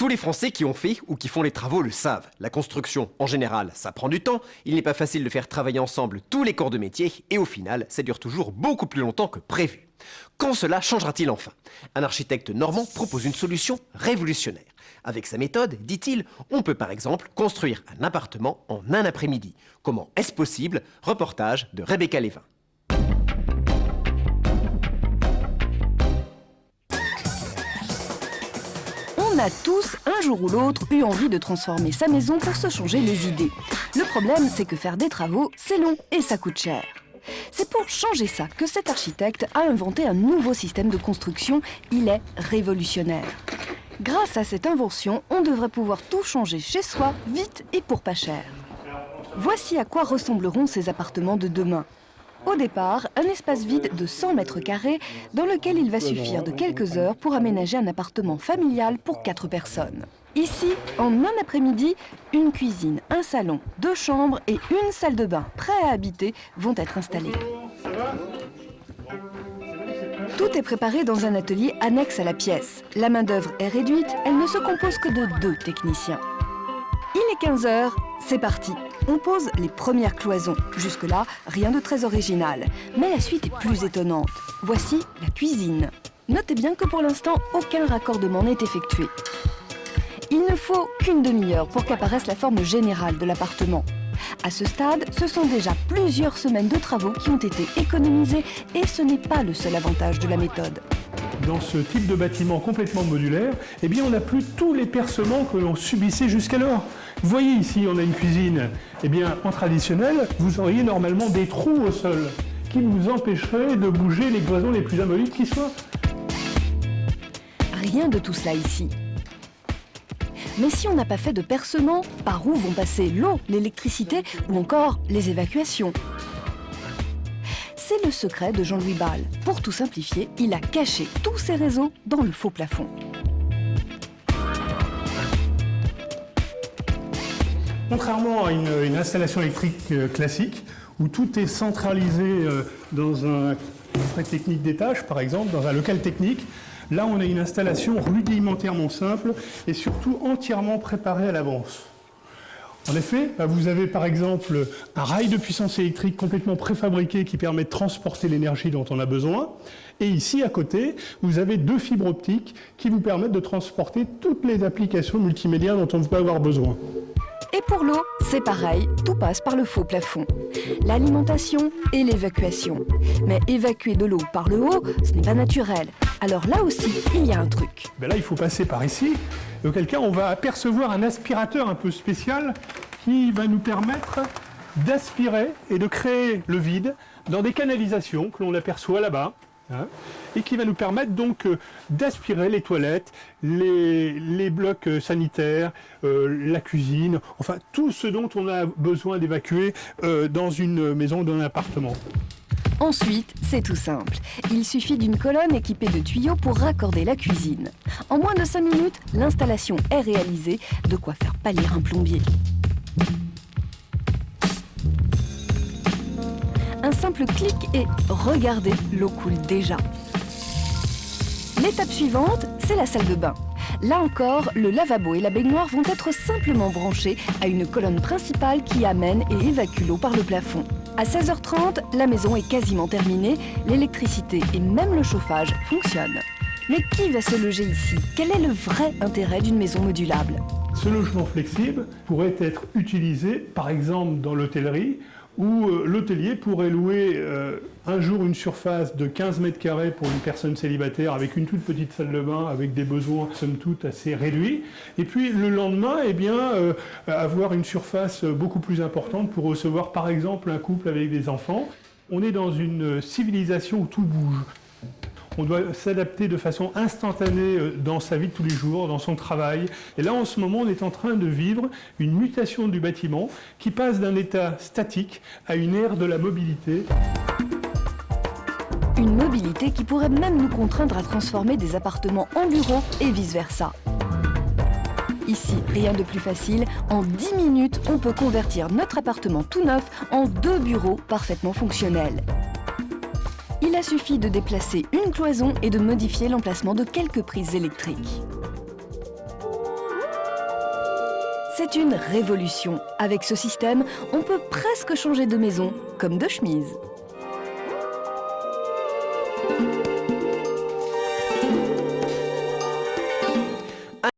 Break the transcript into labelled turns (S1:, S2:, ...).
S1: Tous les Français qui ont fait ou qui font les travaux le savent. La construction, en général, ça prend du temps. Il n'est pas facile de faire travailler ensemble tous les corps de métier et au final, ça dure toujours beaucoup plus longtemps que prévu. Quand cela changera-t-il enfin ? Un architecte normand propose une solution révolutionnaire. Avec sa méthode, dit-il, on peut par exemple construire un appartement en un après-midi. Comment est-ce possible ? Reportage de Rebecca Lévin.
S2: On a tous, un jour ou l'autre, eu envie de transformer sa maison pour se changer les idées. Le problème, c'est que faire des travaux, c'est long et ça coûte cher. C'est pour changer ça que cet architecte a inventé un nouveau système de construction. Il est révolutionnaire. Grâce à cette invention, on devrait pouvoir tout changer chez soi, vite et pour pas cher. Voici à quoi ressembleront ces appartements de demain. Au départ, un espace vide de 100 mètres carrés dans lequel il va suffire de quelques heures pour aménager un appartement familial pour 4 personnes. Ici, en un après-midi, une cuisine, un salon, 2 chambres et une salle de bain prêts à habiter vont être installés. Tout est préparé dans un atelier annexe à la pièce. La main-d'œuvre est réduite, elle ne se compose que de 2 techniciens. Il est 15h, c'est parti. On pose les premières cloisons. Jusque-là, rien de très original. Mais la suite est plus étonnante. Voici la cuisine. Notez bien que pour l'instant, aucun raccordement n'est effectué. Il ne faut qu'une demi-heure pour qu'apparaisse la forme générale de l'appartement. À ce stade, ce sont déjà plusieurs semaines de travaux qui ont été économisés et ce n'est pas le seul avantage de la méthode.
S3: Dans ce type de bâtiment complètement modulaire, eh bien, on n'a plus tous les percements que l'on subissait jusqu'alors. Vous voyez ici, on a une cuisine. Eh bien, en traditionnel, vous auriez normalement des trous au sol qui vous empêcheraient de bouger les cloisons les plus amovibles qui soient.
S2: Rien de tout cela ici. Mais si on n'a pas fait de percement, par où vont passer l'eau, l'électricité ou encore les évacuations ? C'est le secret de Jean-Louis Balle. Pour tout simplifier, il a caché tous ses réseaux dans le faux plafond.
S3: Contrairement à une installation électrique classique, où tout est centralisé dans un coffret technique d'étage, par exemple, dans un local technique, là on a une installation rudimentairement simple et surtout entièrement préparée à l'avance. En effet, vous avez par exemple un rail de puissance électrique complètement préfabriqué qui permet de transporter l'énergie dont on a besoin. Et ici, à côté, vous avez 2 fibres optiques qui vous permettent de transporter toutes les applications multimédia dont on peut avoir besoin.
S2: Et pour l'eau, c'est pareil, tout passe par le faux plafond. L'alimentation et l'évacuation. Mais évacuer de l'eau par le haut, ce n'est pas naturel. Alors là aussi, il y a un truc.
S3: Là, il faut passer par ici. Auquel cas, on va apercevoir un aspirateur un peu spécial qui va nous permettre d'aspirer et de créer le vide dans des canalisations que l'on aperçoit là-bas. Et qui va nous permettre donc d'aspirer les toilettes, les blocs sanitaires, la cuisine, enfin tout ce dont on a besoin d'évacuer dans une maison ou dans un appartement.
S2: Ensuite, c'est tout simple. Il suffit d'une colonne équipée de tuyaux pour raccorder la cuisine. En moins de 5 minutes, l'installation est réalisée, de quoi faire pâlir un plombier. Un simple clic et regardez, l'eau coule déjà. L'étape suivante, c'est la salle de bain. Là encore, le lavabo et la baignoire vont être simplement branchés à une colonne principale qui amène et évacue l'eau par le plafond. À 16h30, la maison est quasiment terminée, l'électricité et même le chauffage fonctionnent. Mais qui va se loger ici ? Quel est le vrai intérêt d'une maison modulable ?
S3: Ce logement flexible pourrait être utilisé, par exemple, dans l'hôtellerie, où l'hôtelier pourrait louer un jour une surface de 15 mètres carrés pour une personne célibataire avec une toute petite salle de bain, avec des besoins somme toute assez réduits. Et puis le lendemain, avoir une surface beaucoup plus importante pour recevoir par exemple un couple avec des enfants. On est dans une civilisation où tout bouge. On doit s'adapter de façon instantanée dans sa vie de tous les jours, dans son travail. Et là, en ce moment, on est en train de vivre une mutation du bâtiment qui passe d'un état statique à une ère de la mobilité.
S2: Une mobilité qui pourrait même nous contraindre à transformer des appartements en bureaux et vice-versa. Ici, rien de plus facile. En 10 minutes, on peut convertir notre appartement tout neuf en 2 bureaux parfaitement fonctionnels. Il a suffi de déplacer une cloison et de modifier l'emplacement de quelques prises électriques. C'est une révolution. Avec ce système, on peut presque changer de maison, comme de chemise.